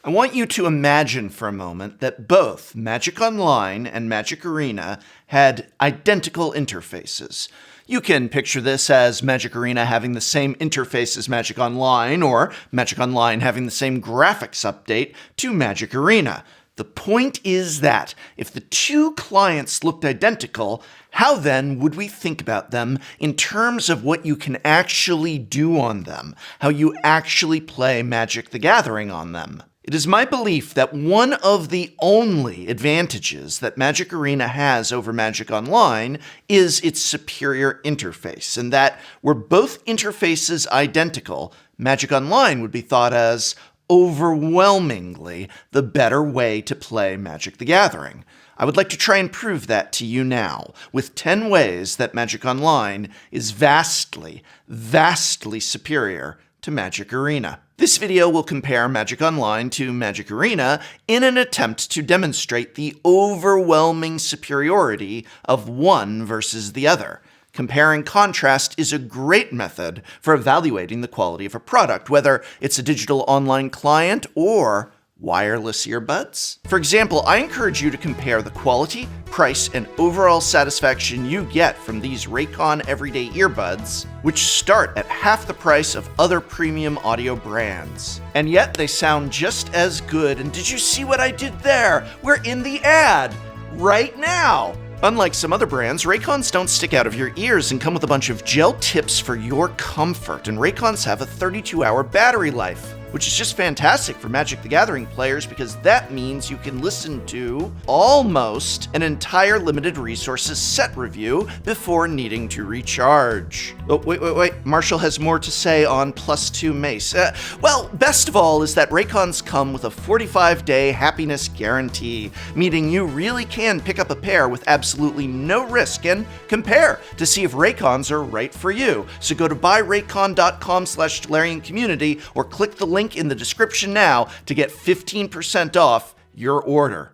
I want you to imagine for a moment that both Magic Online and Magic Arena had identical interfaces. You can picture this as Magic Arena having the same interface as Magic Online, or Magic Online having the same graphics update to Magic Arena. The point is that if the two clients looked identical, how then would we think about them in terms of what you can actually do on them, how you actually play Magic the Gathering on them? It is my belief that one of the only advantages that Magic Arena has over Magic Online is its superior interface, and that were both interfaces identical, Magic Online would be thought as overwhelmingly the better way to play Magic the Gathering. I would like to try and prove that to you now, with 10 ways that Magic Online is vastly, vastly superior to Magic Arena. This video will compare Magic Online to Magic Arena in an attempt to demonstrate the overwhelming superiority of one versus the other. Compare and contrast is a great method for evaluating the quality of a product, whether it's a digital online client or wireless earbuds. For example, I encourage you to compare the quality, price, and overall satisfaction you get from these Raycon Everyday Earbuds, which start at half the price of other premium audio brands. And yet they sound just as good. And did you see what I did there? We're in the ad right now. Unlike some other brands, Raycons don't stick out of your ears and come with a bunch of gel tips for your comfort, and Raycons have a 32-hour battery life, which is just fantastic for Magic the Gathering players because that means you can listen to almost an entire limited resources set review before needing to recharge. Oh, wait. Marshall has more to say on +2 Mace. Well, best of all is that Raycons come with a 45-day happiness guarantee, meaning you really can pick up a pair with absolutely no risk and compare to see if Raycons are right for you. So go to buyraycon.com/TolarianCommunity or click the link in the description now to get 15% off your order.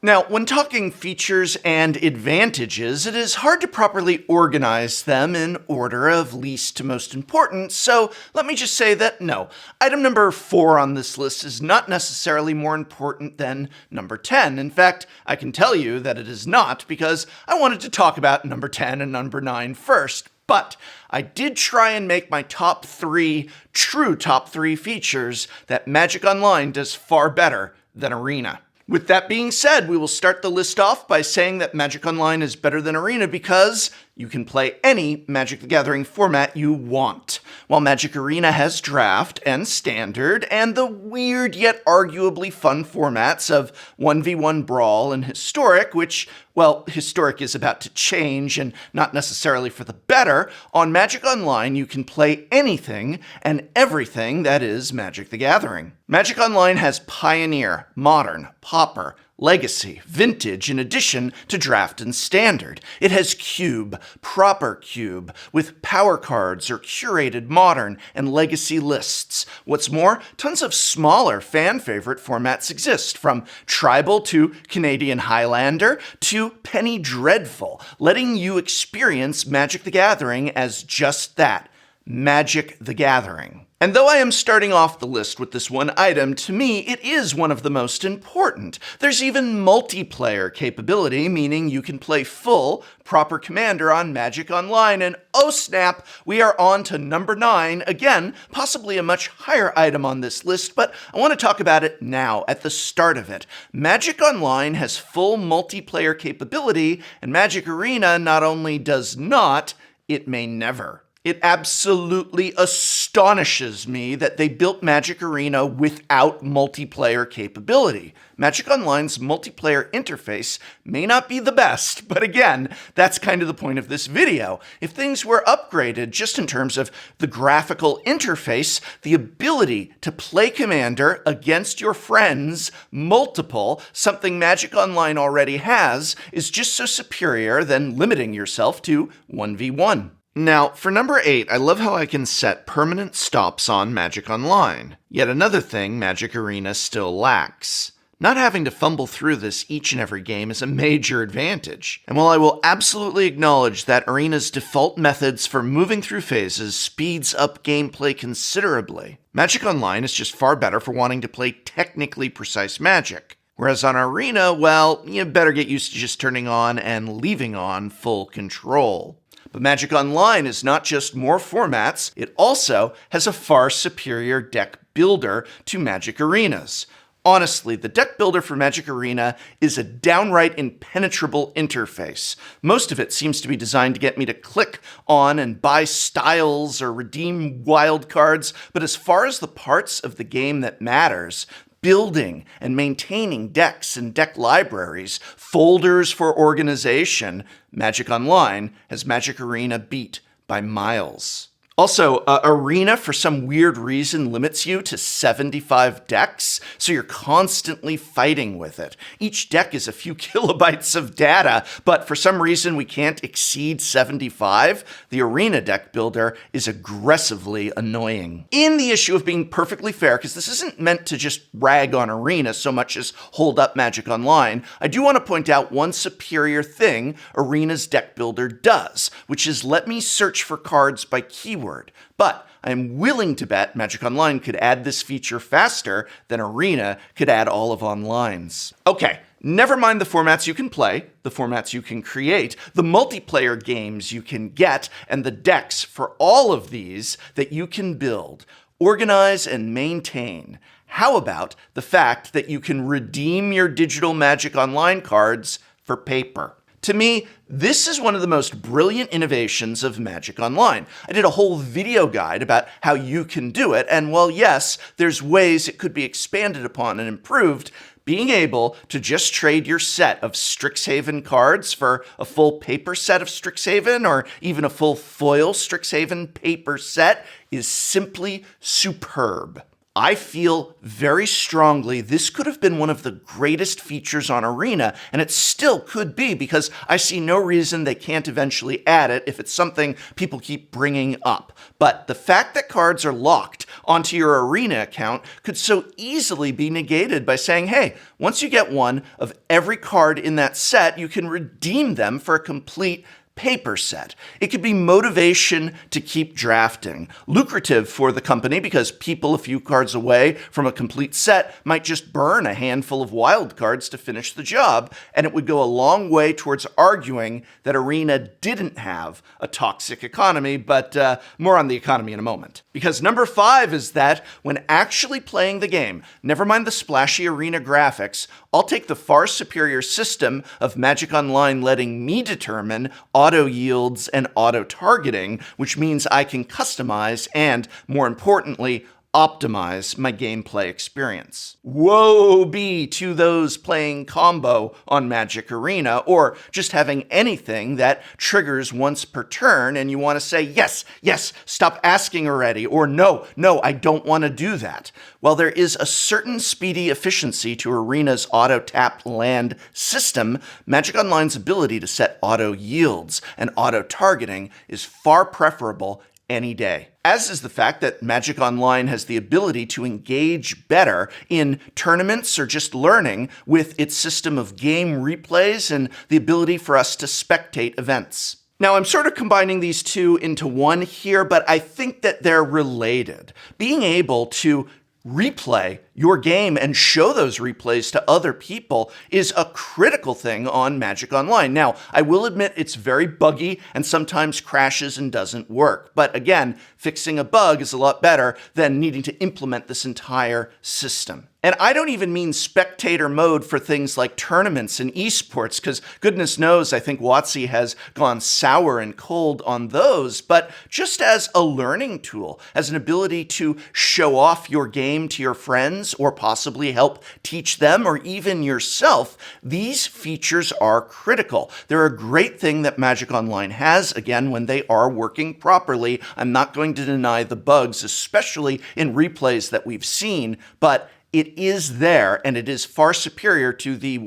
Now, when talking features and advantages, it is hard to properly organize them in order of least to most important, so let me just say that no, item number 4 on this list is not necessarily more important than number 10. In fact, I can tell you that it is not because I wanted to talk about number 10 and number 9 first. But I did try and make my top 3 features that Magic Online does far better than Arena. With that being said, we will start the list off by saying that Magic Online is better than Arena because you can play any Magic the Gathering format you want, while Magic Arena has Draft and Standard and the weird yet arguably fun formats of 1v1 Brawl and Historic, which, well, Historic is about to change and not necessarily for the better. On Magic Online, you can play anything and everything that is Magic the Gathering. Magic Online has Pioneer, Modern, Pauper, Legacy, Vintage, in addition to Draft and Standard. It has Cube, Proper Cube, with power cards or curated Modern and Legacy lists. What's more, tons of smaller fan-favorite formats exist, from Tribal to Canadian Highlander to Penny Dreadful, letting you experience Magic the Gathering as just that, Magic the Gathering. And though I am starting off the list with this one item, to me it is one of the most important. There's even multiplayer capability, meaning you can play full, proper Commander on Magic Online, and oh snap, we are on to number 9, again, possibly a much higher item on this list, but I want to talk about it now, at the start of it. Magic Online has full multiplayer capability, and Magic Arena not only does not, it may never. It absolutely astonishes me that they built Magic Arena without multiplayer capability. Magic Online's multiplayer interface may not be the best, but again, that's kind of the point of this video. If things were upgraded just in terms of the graphical interface, the ability to play Commander against your friends, multiple, something Magic Online already has, is just so superior than limiting yourself to 1v1. Now, for number 8, I love how I can set permanent stops on Magic Online. Yet another thing Magic Arena still lacks: Not having to fumble through this each and every game is a major advantage. And while I will absolutely acknowledge that Arena's default methods for moving through phases speeds up gameplay considerably, Magic Online is just far better for wanting to play technically precise Magic. Whereas on Arena, well, you better get used to just turning on and leaving on full control. But Magic Online is not just more formats, it also has a far superior deck builder to Magic Arena's. Honestly, the deck builder for Magic Arena is a downright impenetrable interface. Most of it seems to be designed to get me to click on and buy styles or redeem wildcards, but as far as the parts of the game that matters, building and maintaining decks and deck libraries, folders for organization, Magic Online has Magic Arena beat by miles. Also, Arena, for some weird reason, limits you to 75 decks, so you're constantly fighting with it. Each deck is a few kilobytes of data, but for some reason we can't exceed 75. The Arena deck builder is aggressively annoying. In the issue of being perfectly fair, because this isn't meant to just rag on Arena so much as hold up Magic Online, I do want to point out one superior thing Arena's deck builder does, which is let me search for cards by keyword. But I am willing to bet Magic Online could add this feature faster than Arena could add all of Online's. Okay, never mind the formats you can play, the formats you can create, the multiplayer games you can get, and the decks for all of these that you can build, organize, and maintain. How about the fact that you can redeem your digital Magic Online cards for paper? To me, this is one of the most brilliant innovations of Magic Online. I did a whole video guide about how you can do it, and while yes, there's ways it could be expanded upon and improved, being able to just trade your set of Strixhaven cards for a full paper set of Strixhaven or even a full foil Strixhaven paper set is simply superb. I feel very strongly this could have been one of the greatest features on Arena, and it still could be because I see no reason they can't eventually add it if it's something people keep bringing up. But the fact that cards are locked onto your Arena account could so easily be negated by saying, hey, once you get one of every card in that set, you can redeem them for a complete paper set. It could be motivation to keep drafting, lucrative for the company because people a few cards away from a complete set might just burn a handful of wild cards to finish the job, and it would go a long way towards arguing that Arena didn't have a toxic economy, but more on the economy in a moment. Because number 5 is that when actually playing the game, never mind the splashy Arena graphics, I'll take the far superior system of Magic Online letting me determine auto yields and auto targeting, which means I can customize and, more importantly, optimize my gameplay experience. Woe be to those playing combo on Magic Arena, or just having anything that triggers once per turn and you want to say, yes, yes, stop asking already, or no, I don't want to do that. While there is a certain speedy efficiency to Arena's auto-tap land system, Magic Online's ability to set auto yields and auto targeting is far preferable any day. As is the fact that Magic Online has the ability to engage better in tournaments or just learning with its system of game replays and the ability for us to spectate events. Now, I'm sort of combining these two into one here, but I think that they're related. Being able to replay your game and show those replays to other people is a critical thing on Magic Online. Now, I will admit it's very buggy and sometimes crashes and doesn't work. But again, fixing a bug is a lot better than needing to implement this entire system. And I don't even mean spectator mode for things like tournaments and esports, because goodness knows I think WotC has gone sour and cold on those, but just as a learning tool, as an ability to show off your game to your friends or possibly help teach them or even yourself, these features are critical. They're a great thing that Magic Online has, again, when they are working properly. I'm not going to deny the bugs, especially in replays that we've seen, but it is there, and it is far superior to the,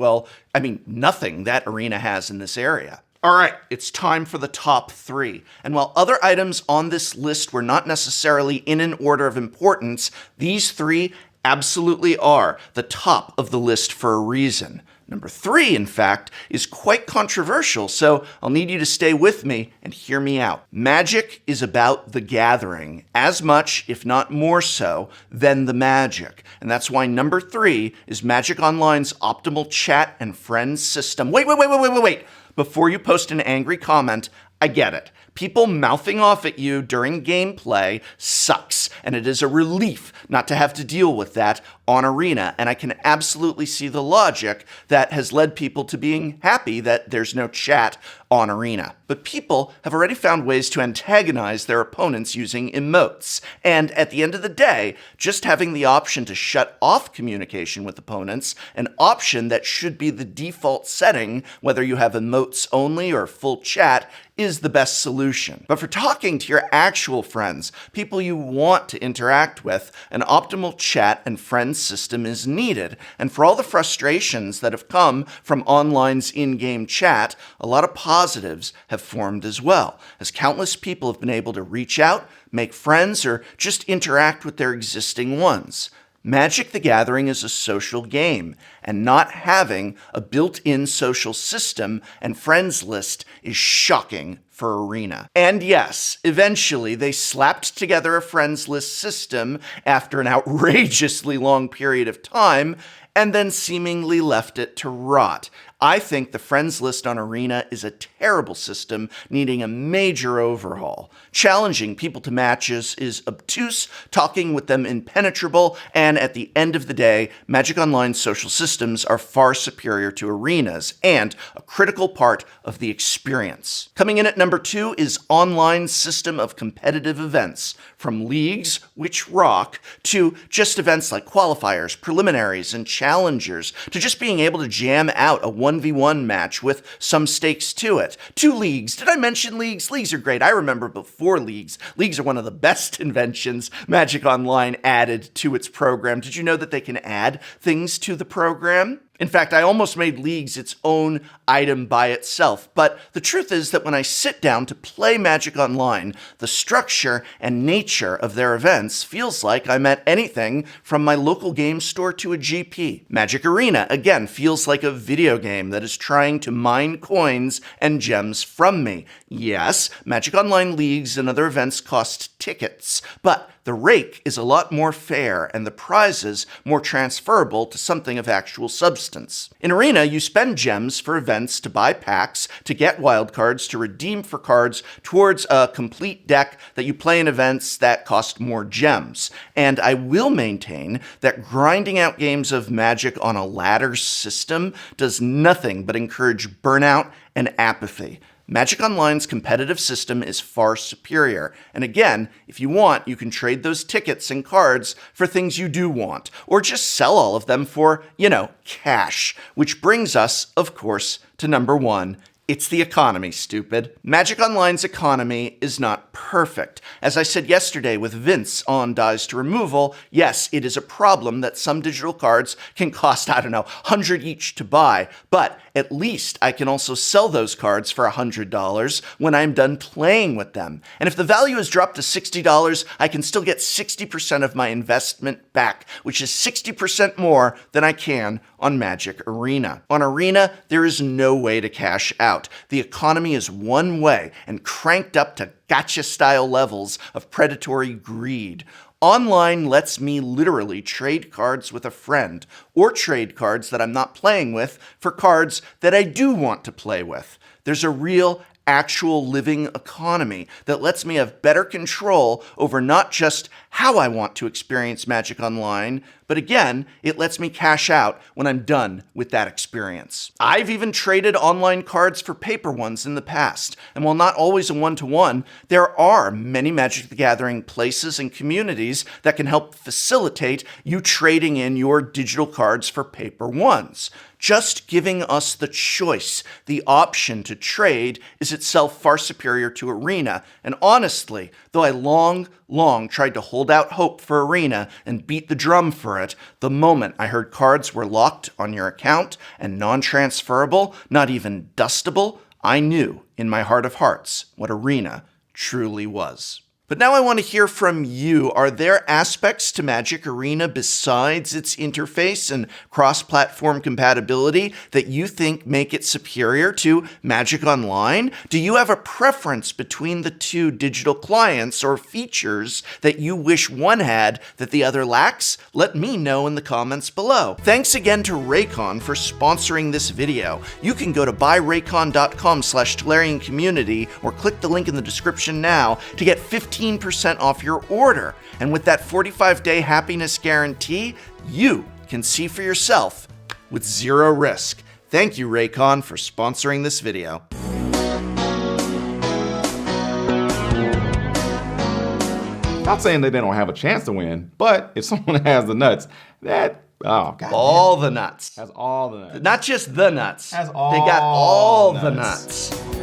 nothing that Arena has in this area. All right, it's time for the top 3. And while other items on this list were not necessarily in an order of importance, these 3 absolutely are the top of the list for a reason. Number 3, in fact, is quite controversial, so I'll need you to stay with me and hear me out. Magic is about the gathering, as much, if not more so, than the magic. And that's why number 3 is Magic Online's optimal chat and friends system. Wait. Before you post an angry comment, I get it. People mouthing off at you during gameplay sucks, and it is a relief not to have to deal with that on Arena, and I can absolutely see the logic that has led people to being happy that there's no chat on Arena. But people have already found ways to antagonize their opponents using emotes, and at the end of the day, just having the option to shut off communication with opponents, an option that should be the default setting, whether you have emotes only or full chat, is the best solution. But for talking to your actual friends, people you want to interact with, an optimal chat and friends system is needed. And for all the frustrations that have come from online's in-game chat, a lot of positives have formed as well, as countless people have been able to reach out, make friends, or just interact with their existing ones. Magic the Gathering is a social game, and not having a built-in social system and friends list is shocking for Arena. And yes, eventually they slapped together a friends list system after an outrageously long period of time, and then seemingly left it to rot. I think the friends list on Arena is a terrible system needing a major overhaul. Challenging people to matches is obtuse, talking with them impenetrable, and at the end of the day, Magic Online's social systems are far superior to Arena's and a critical part of the experience. Coming in at number 2 is Online's system of competitive events, from leagues, which rock, to just events like qualifiers, preliminaries, and challengers, to just being able to jam out a 1v1 match with some stakes to it. 2 leagues. Did I mention leagues? Leagues are great. I remember before leagues. Leagues are one of the best inventions Magic Online added to its program. Did you know that they can add things to the program? In fact, I almost made leagues its own item by itself, but the truth is that when I sit down to play Magic Online, the structure and nature of their events feels like I'm at anything from my local game store to a GP. Magic Arena, again, feels like a video game that is trying to mine coins and gems from me. Yes, Magic Online leagues and other events cost tickets, but the rake is a lot more fair and the prizes more transferable to something of actual substance. In Arena, you spend gems for events to buy packs, to get wildcards, to redeem for cards towards a complete deck that you play in events that cost more gems. And I will maintain that grinding out games of Magic on a ladder system does nothing but encourage burnout and apathy. Magic Online's competitive system is far superior, and again, if you want, you can trade those tickets and cards for things you do want, or just sell all of them for, cash. Which brings us, of course, to number 1. It's the economy, stupid. Magic Online's economy is not perfect. As I said yesterday with Vince on Dies to Removal, yes, it is a problem that some digital cards can cost, 100 each to buy, but at least I can also sell those cards for $100 when I'm done playing with them. And if the value is dropped to $60, I can still get 60% of my investment back, which is 60% more than I can on Magic Arena. On Arena, there is no way to cash out. The economy is one way and cranked up to gacha-style levels of predatory greed. Online lets me literally trade cards with a friend, or trade cards that I'm not playing with for cards that I do want to play with. There's a real, actual living economy that lets me have better control over not just how I want to experience Magic Online, but again, it lets me cash out when I'm done with that experience. I've even traded online cards for paper ones in the past, and while not always a one-to-one, there are many Magic the Gathering places and communities that can help facilitate you trading in your digital cards for paper ones. Just giving us the choice, the option to trade, is itself far superior to Arena, and honestly, though I long tried to hold out hope for Arena and beat the drum for it, the moment I heard cards were locked on your account and non-transferable, not even dustable, I knew in my heart of hearts what Arena truly was. But now I want to hear from you. Are there aspects to Magic Arena besides its interface and cross-platform compatibility that you think make it superior to Magic Online? Do you have a preference between the two digital clients or features that you wish one had that the other lacks? Let me know in the comments below. Thanks again to Raycon for sponsoring this video. You can go to buyraycon.com/TolarianCommunity or click the link in the description now to get 15% off your order. And with that 45-day happiness guarantee, you can see for yourself with zero risk. Thank you, Raycon, for sponsoring this video. Not saying that they don't have a chance to win, but if someone has the nuts, that, oh, God. All the nuts. Has all the nuts. Not just the nuts. Has all They got all the nuts. nuts.